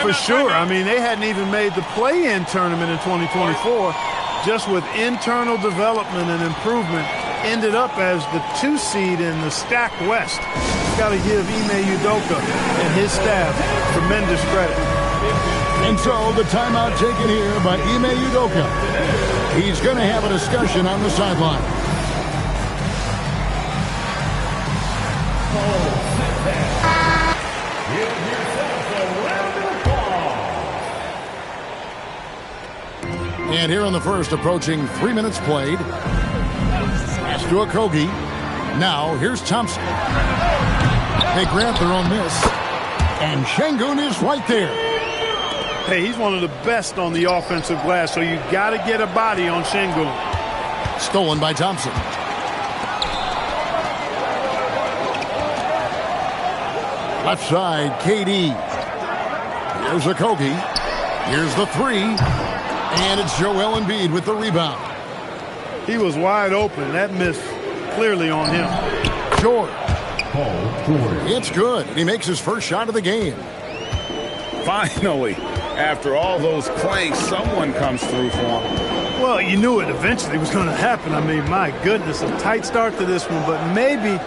For sure. I mean, they hadn't even made the play-in tournament in 2024. Just with internal development and improvement, ended up as the 2 seed in the stacked West. Got to give Ime Udoka and his staff tremendous credit. And so the timeout taken here by Ime Udoka. He's going to have a discussion on the sideline. And here in the first, approaching 3 minutes played. Pass to Okogie. Now, here's Thompson. They grab their own miss. And Şengün is right there. Hey, he's one of the best on the offensive glass, so you got to get a body on Şengün. Stolen by Thompson. Left side, KD. Here's Okogie. Here's the 3. And it's Joel Embiid with the rebound. He was wide open. That miss clearly on him. George. It's good. He makes his first shot of the game. Finally, after all those plays, someone comes through for him. Well, you knew it eventually was going to happen. I mean, my goodness, a tight start to this one, but maybe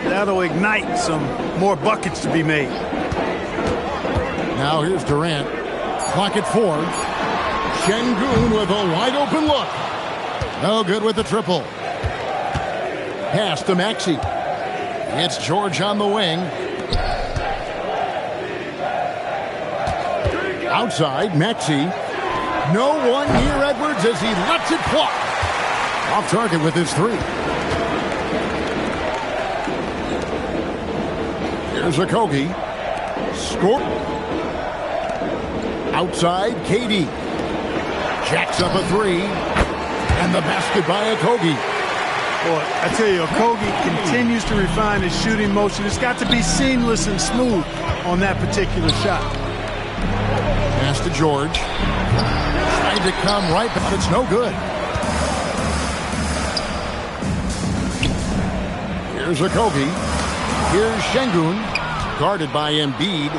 that'll ignite some more buckets to be made. Now here's Durant. Clock at 4. Şengün with a wide open look. No good with the triple. Pass to Maxey. It's George on the wing. Outside, Maxey. No one near Edwards as he lets it fly. Off target with his 3. Here's Okogie. Score. Outside, KD. Jacks up a 3. And the basket by Okogie. Boy, I tell you, Okogie continues to refine his shooting motion. It's got to be seamless and smooth on that particular shot. Pass to George. Trying to come right, but it's no good. Here's Okogie. Here's Şengün. Guarded by Embiid.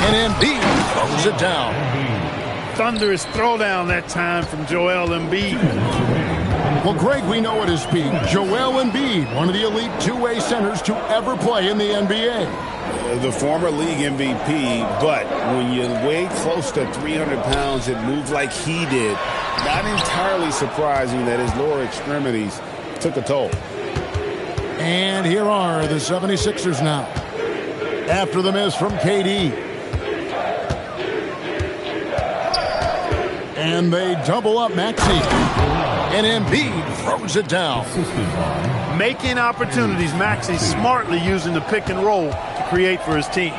And Embiid throws it down. Thunderous throwdown that time from Joel Embiid. Well, Greg, we know at his peak, Joel Embiid, one of the elite two-way centers to ever play in the NBA. The former league MVP, but when you weigh close to 300 pounds and move like he did, not entirely surprising that his lower extremities took a toll. And here are the 76ers now. After the miss from KD. And they double up Maxey. And Embiid throws it down. Making opportunities, Maxey smartly using the pick and roll to create for his team.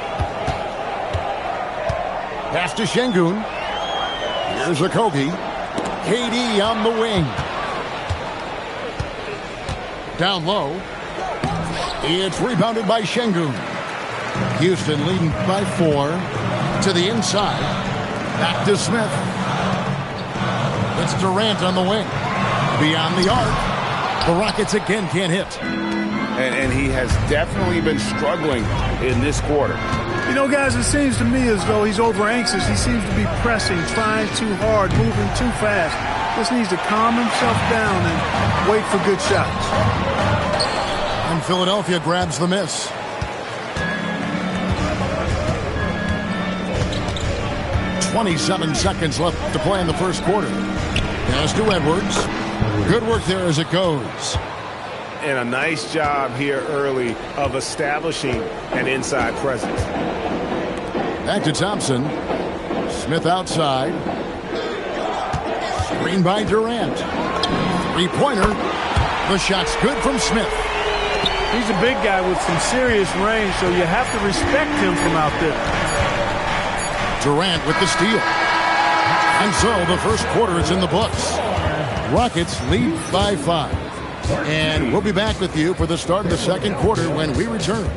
Pass to Şengün. Here's Okogie. KD on the wing. Down low. It's rebounded by Şengün. Houston leading by 4. To the inside. Back to Smith. It's Durant on the wing. Beyond the arc. The Rockets again can't hit. And he has definitely been struggling in this quarter. You know, guys, it seems to me as though he's over-anxious. He seems to be pressing, trying too hard, moving too fast. Just needs to calm himself down and wait for good shots. And Philadelphia grabs the miss. .27 seconds left to play in the first quarter. Pass to Edwards. Good work there as it goes. And a nice job here early of establishing an inside presence. Back to Thompson. Smith outside. Screen by Durant. Three-pointer. The shot's good from Smith. He's a big guy with some serious range, so you have to respect him from out there. Durant with the steal. And so the first quarter is in the books. Rockets lead by 5. And we'll be back with you for the start of the second quarter when we return.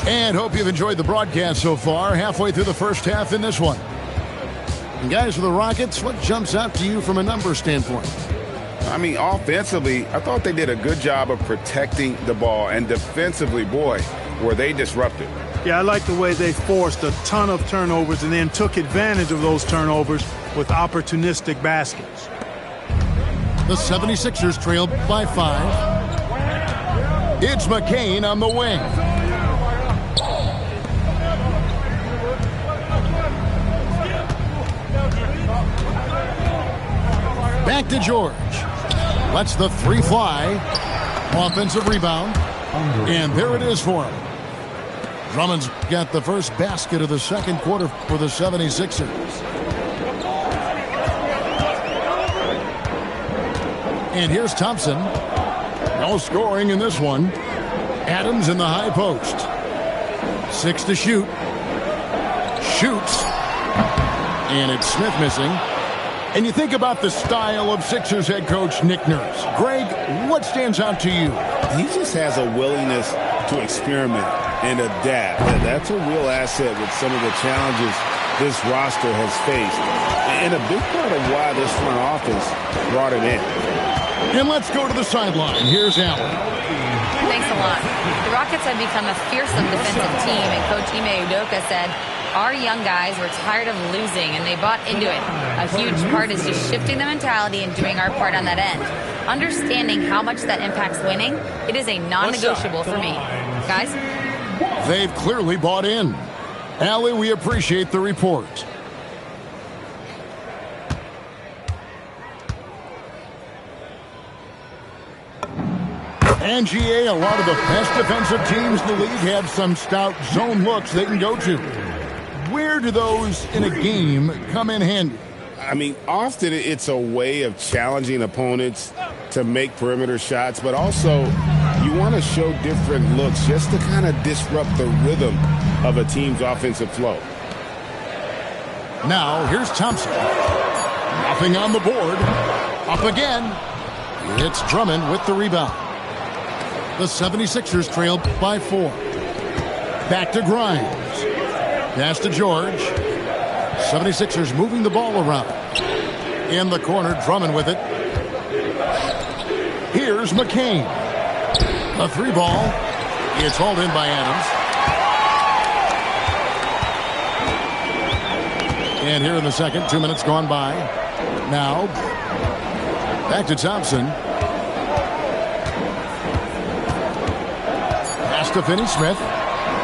And hope you've enjoyed the broadcast so far. Halfway through the first half in this one. And guys, for the Rockets, what jumps out to you from a numbers standpoint? I mean, offensively, I thought they did a good job of protecting the ball. And defensively, boy, were they disruptive. Yeah, I like the way they forced a ton of turnovers and then took advantage of those turnovers with opportunistic baskets. The 76ers trailed by 5. It's McCain on the wing. Back to George. Lets the three fly. Offensive rebound. And there it is for him. Drummond's got the first basket of the second quarter for the 76ers. And here's Thompson. No scoring in this one. Adams in the high post. 6 to shoot. Shoots. And it's Smith missing. And you think about the style of Sixers head coach Nick Nurse. Greg, what stands out to you? He just has a willingness to experiment and adapt. That's a real asset with some of the challenges this roster has faced. And a big part of why this front office brought it in. And let's go to the sideline. Here's Allen. Thanks a lot. The Rockets have become a fearsome defensive team, and Coach Ime Udoka said, our young guys were tired of losing, and they bought into it. A huge part is just shifting the mentality and doing our part on that end. Understanding how much that impacts winning, it is a non-negotiable for me. Guys? They've clearly bought in. Allie, we appreciate the report. And GA, a lot of the best defensive teams in the league have some stout zone looks they can go to. Where do those in a game come in handy? I mean, often it's a way of challenging opponents to make perimeter shots, but also you want to show different looks just to kind of disrupt the rhythm of a team's offensive flow. Now, here's Thompson. Nothing on the board. Up again. It's Drummond with the rebound. The 76ers trail by 4. Back to Grimes. Pass to George. 76ers moving the ball around. In the corner, Drummond with it. Here's McCain. A 3-ball. It's hauled in by Adams. And here in the second, 2 minutes gone by. Now, back to Thompson. Pass to Finney-Smith.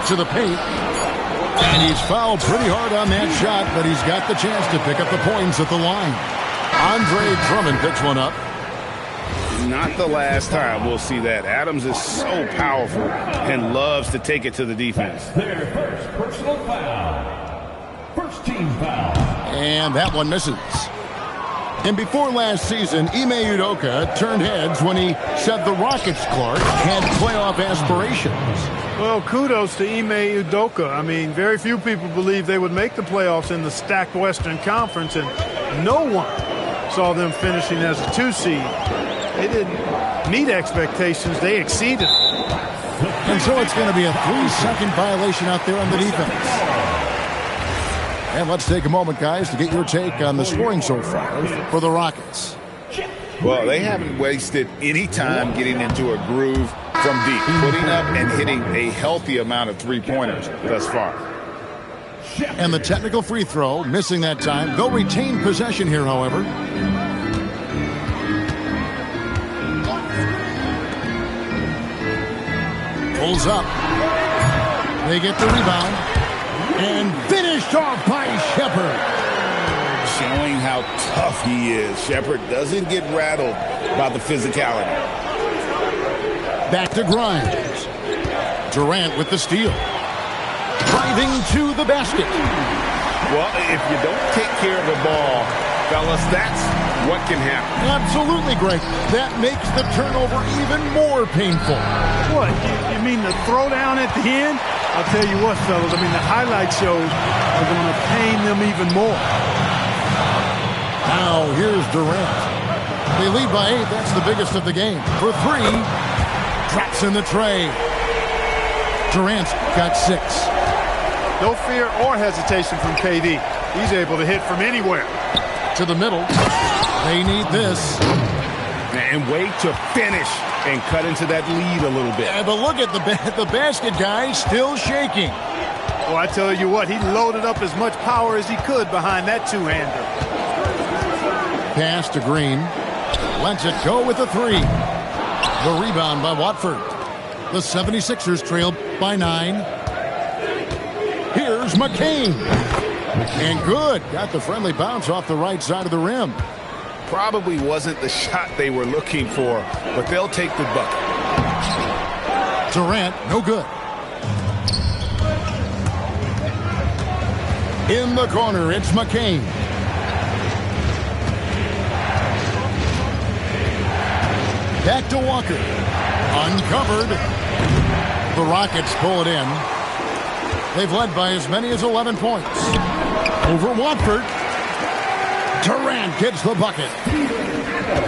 To the paint. And he's fouled pretty hard on that shot, but he's got the chance to pick up the points at the line. Andre Drummond picks one up. Not the last time we'll see that. Adams is so powerful and loves to take it to the defense. Their first personal foul. First team foul. And that one misses. And before last season, Ime Udoka turned heads when he said the Rockets, Clark, had playoff aspirations. Well, kudos to Ime Udoka. I mean, very few people believe they would make the playoffs in the stacked Western Conference, and no one saw them finishing as a 2 seed. They didn't meet expectations. They exceeded. And so it's going to be a 3-second violation out there on the defense. And let's take a moment, guys, to get your take on the scoring so far for the Rockets. Well, they haven't wasted any time getting into a groove from deep, putting up and hitting a healthy amount of three-pointers thus far. And the technical free throw, missing that time. They'll retain possession here, however. Pulls up. They get the rebound. And finished off by Shepherd. Showing how tough he is. Shepherd doesn't get rattled by the physicality. Back to Grimes. Durant with the steal. Driving to the basket. Well, if you don't take care of the ball, fellas, that's what can happen. Absolutely, Greg. That makes the turnover even more painful. What? You mean the throwdown at the end? I'll tell you what, fellas. I mean, the highlight shows are going to pain them even more. Now, here's Durant. They lead by 8. That's the biggest of the game. For 3. Drops in the tray. Durant's got 6. No fear or hesitation from KD. He's able to hit from anywhere. To the middle. They need this. And wait to finish and cut into that lead a little bit. But look at the basket guy still shaking. Well, I tell you what, he loaded up as much power as he could behind that two-hander. Pass to Green. Lets it go with the 3. The rebound by Watford. The 76ers trail by 9. Here's McCain. And good. Got the friendly bounce off the right side of the rim. Probably wasn't the shot they were looking for, but they'll take the bucket. Durant, no good. In the corner, it's McCain. Back to Walker. Uncovered. The Rockets pull it in. They've led by as many as 11 points. Over Watford. Durant gets the bucket.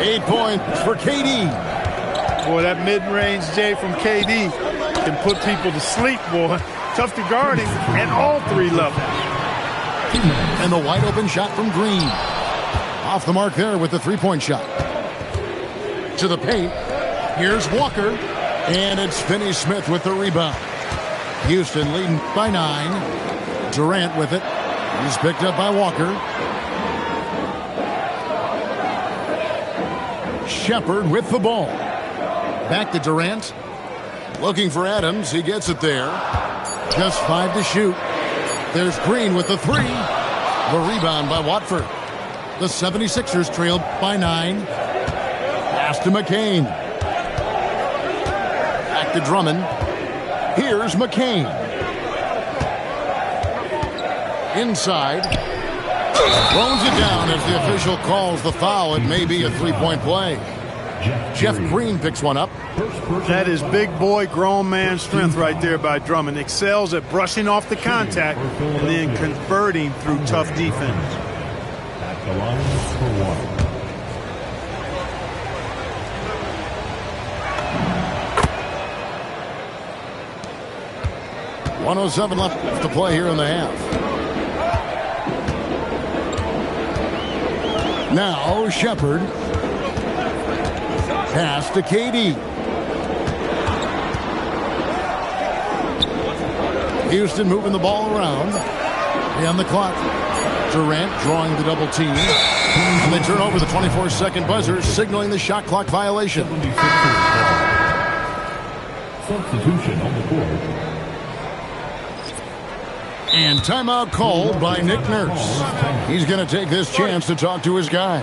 8 points for KD. Boy, that mid-range J from KD can put people to sleep, boy. Tough to guard him at all 3 levels. And the wide open shot from Green. Off the mark there with the 3-point shot. To the paint. Here's Walker. And it's Finney-Smith with the rebound. Houston leading by 9. Durant with it. He's picked up by Walker. Shepard with the ball. Back to Durant. Looking for Adams. He gets it there. Just 5 to shoot. There's Green with the 3. The rebound by Watford. The 76ers trailed by 9. Pass to McCain. Back to Drummond. Here's McCain. Inside. Throws it down as the official calls the foul. It may be a 3-point play. Jeff Green picks one up. That is big boy, grown man strength right there by Drummond. Excels at brushing off the contact and then converting through tough defense. At the line for 1. 1:07 left to play here in the half. Now Shepard. Pass to KD. Houston moving the ball around. And the clock. Durant drawing the double team. And they turn over the 24-second buzzer, signaling the shot clock violation. Substitution on the court. And timeout called by Nick Nurse. He's going to take this chance to talk to his guys.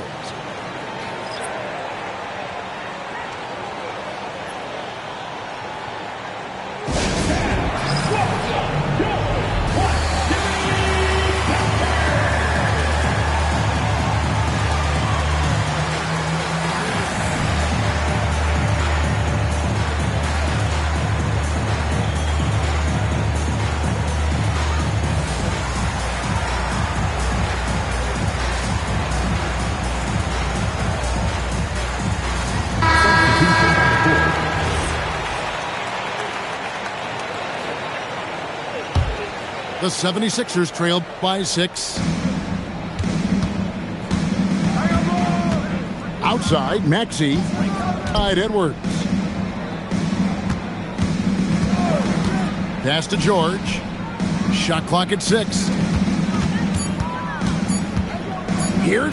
The 76ers trailed by 6. Outside, Maxey. Edwards. Pass to George. Shot clock at 6. Here's